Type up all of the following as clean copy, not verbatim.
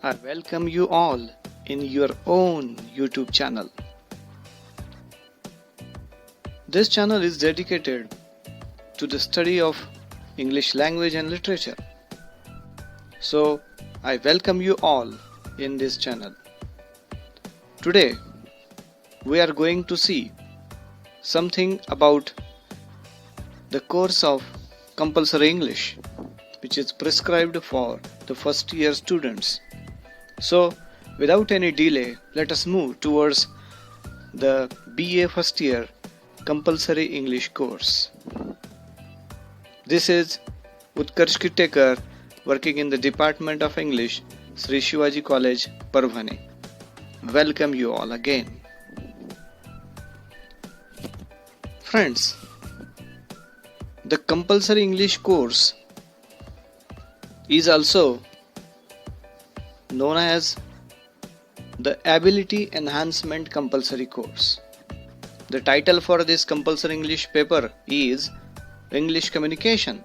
I welcome you all in your own YouTube channel. This channel is dedicated to the study of English language and literature. So, I welcome you all in this channel. Today, we are going to see something about the course of compulsory English, which is prescribed for the first year students. So, without any delay, let us move towards the BA first year compulsory English course. This is Utkarsh Kittekar, working in the Department of English, Sri Shivaji College, Parbhani. Welcome you all again. Friends, the compulsory English course is also known as the Ability Enhancement Compulsory Course. The title for this compulsory English paper is English Communication.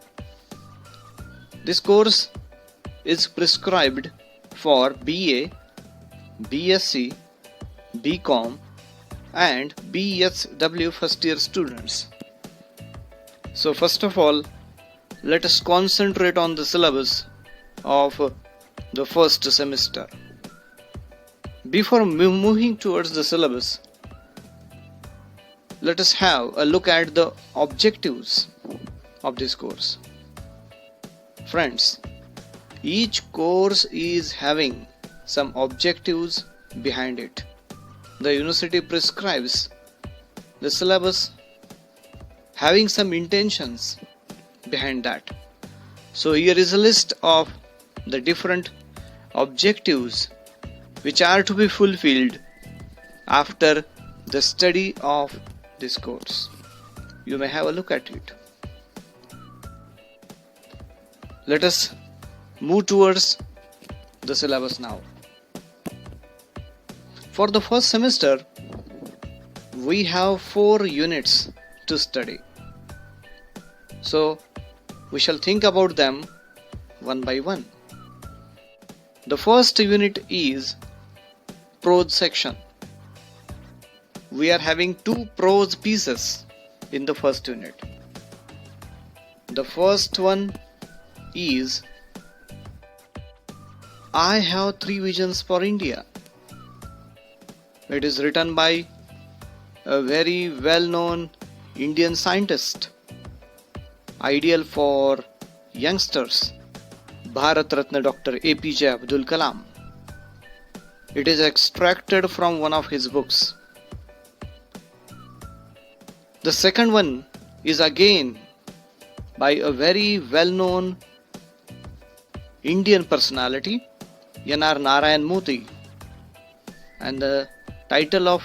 This course is prescribed for BA, BSc, BCom and BSW first year students. So first of all, let us concentrate on the syllabus of the first semester. Before moving towards the syllabus, let us have a look at the objectives of this course. Friends, each course is having some objectives behind it. The university prescribes the syllabus having some intentions behind that. So here is a list of the different objectives which are to be fulfilled after the study of this course. You may have a look at it. Let us move towards the syllabus now. For the first semester, we have 4 units to study. So, we shall think about them one by one. The first unit is prose section. We are having 2 prose pieces in the first unit. The first one is I Have 3 Visions for India. It is written by a very well-known Indian scientist, ideal for youngsters, Bharat Ratna Dr. APJ Abdul Kalam. It is extracted from one of his books. The second one is again by a very well-known Indian personality, N.R. Narayan Murthy, and the title of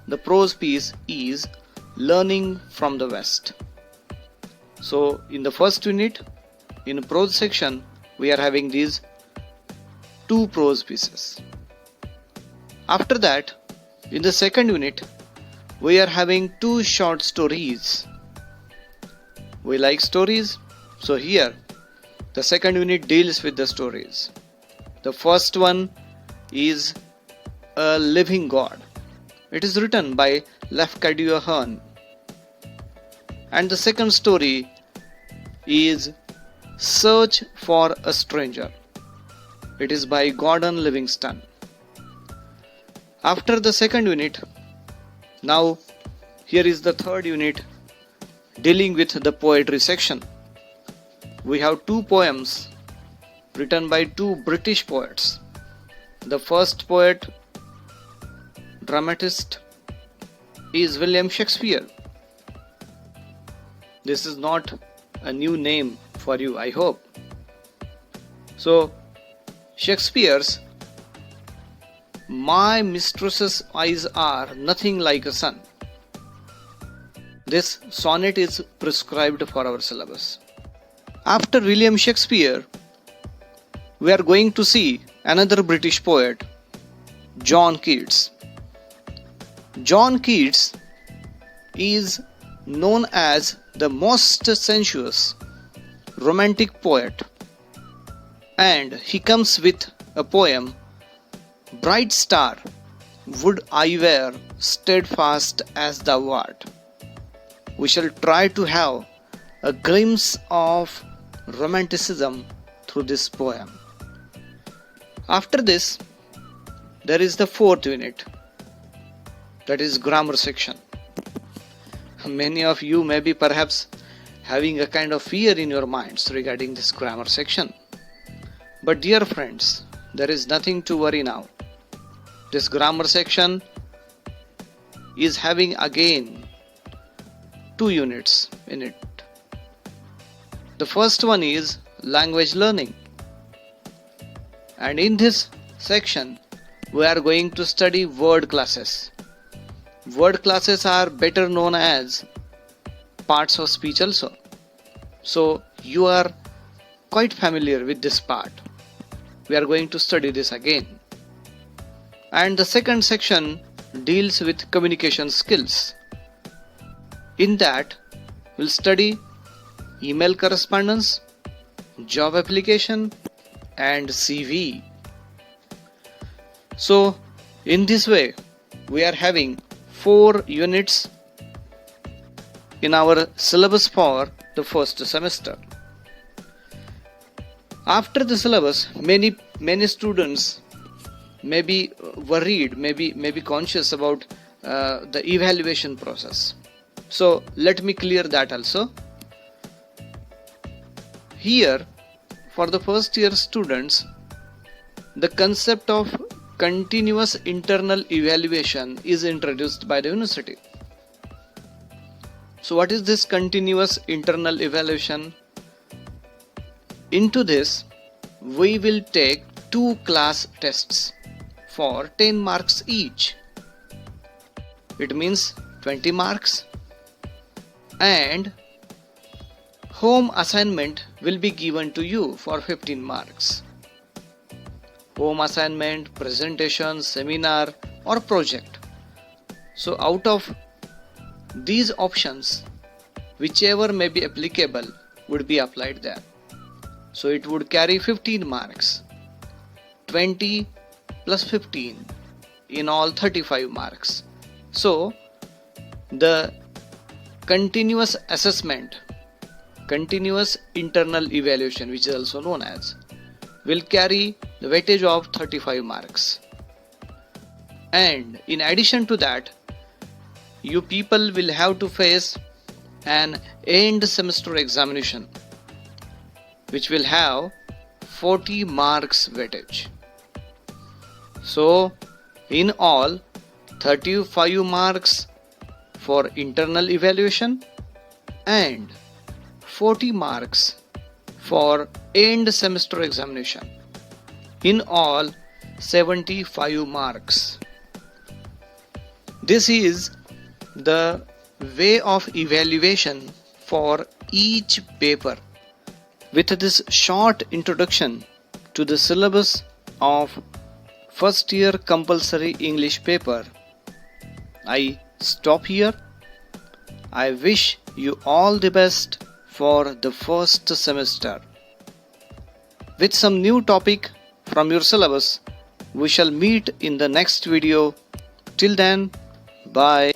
the prose piece is Learning from the West. So in the first unit, in prose section, we are having these 2 prose pieces. After that, in the second unit, we are having 2 short stories. We like stories, so here the second unit deals with the stories. The first one is A Living God. It is written by Lafcadio Hearn. And the second story is Search for a Stranger. It is by Gordon Livingston. After the second unit, now here is the third unit dealing with the poetry section. We have 2 poems written by 2 British poets. The first poet, dramatist, is William Shakespeare. This is not a new name for you, I hope. So, Shakespeare's My mistress's eyes are nothing like a sun. This sonnet is prescribed for our syllabus. After William Shakespeare, we are going to see another British poet, John Keats. John Keats is known as the most sensuous, romantic poet, and he comes with a poem Bright star, would I wear steadfast as thou art. We shall try to have a glimpse of romanticism through this poem. After this, there is the fourth unit, that is grammar section. Many of you may be perhaps having a kind of fear in your minds regarding this grammar section. But dear friends, there is nothing to worry now. This grammar section is having again 2 units in it. The first one is language learning. And in this section, we are going to study word classes. Word classes are better known as parts of speech also. So you are quite familiar with this part. We are going to study this again. And the second section deals with communication skills. In that, we'll study email correspondence, job application, and CV. So in this way, we are having 4 units in our syllabus for the first semester. After the syllabus, many students may be worried, may be conscious about the evaluation process. So let me clear that also. Here, for the first year students, the concept of continuous internal evaluation is introduced by the university. So what is this continuous internal evaluation? Into this, we will take 2 class tests for 10 marks each. It means 20 marks. And home assignment will be given to you for 15 marks. Home assignment, presentation, seminar or project. So out of these options, whichever may be applicable would be applied there. So it would carry 15 marks. 20 plus 15, in all 35 marks. So the continuous assessment, continuous internal evaluation, which is also known as, will carry the weightage of 35 marks. And in addition to that, you people will have to face an end semester examination, which will have 40 marks weightage. So in all, 35 marks for internal evaluation and 40 marks for end semester examination. In all, 75 marks. This is the way of evaluation for each paper. With this short introduction to the syllabus of first year compulsory English paper, I stop here. I wish you all the best for the first semester. With some new topic from your syllabus, we shall meet in the next video. Till then, bye.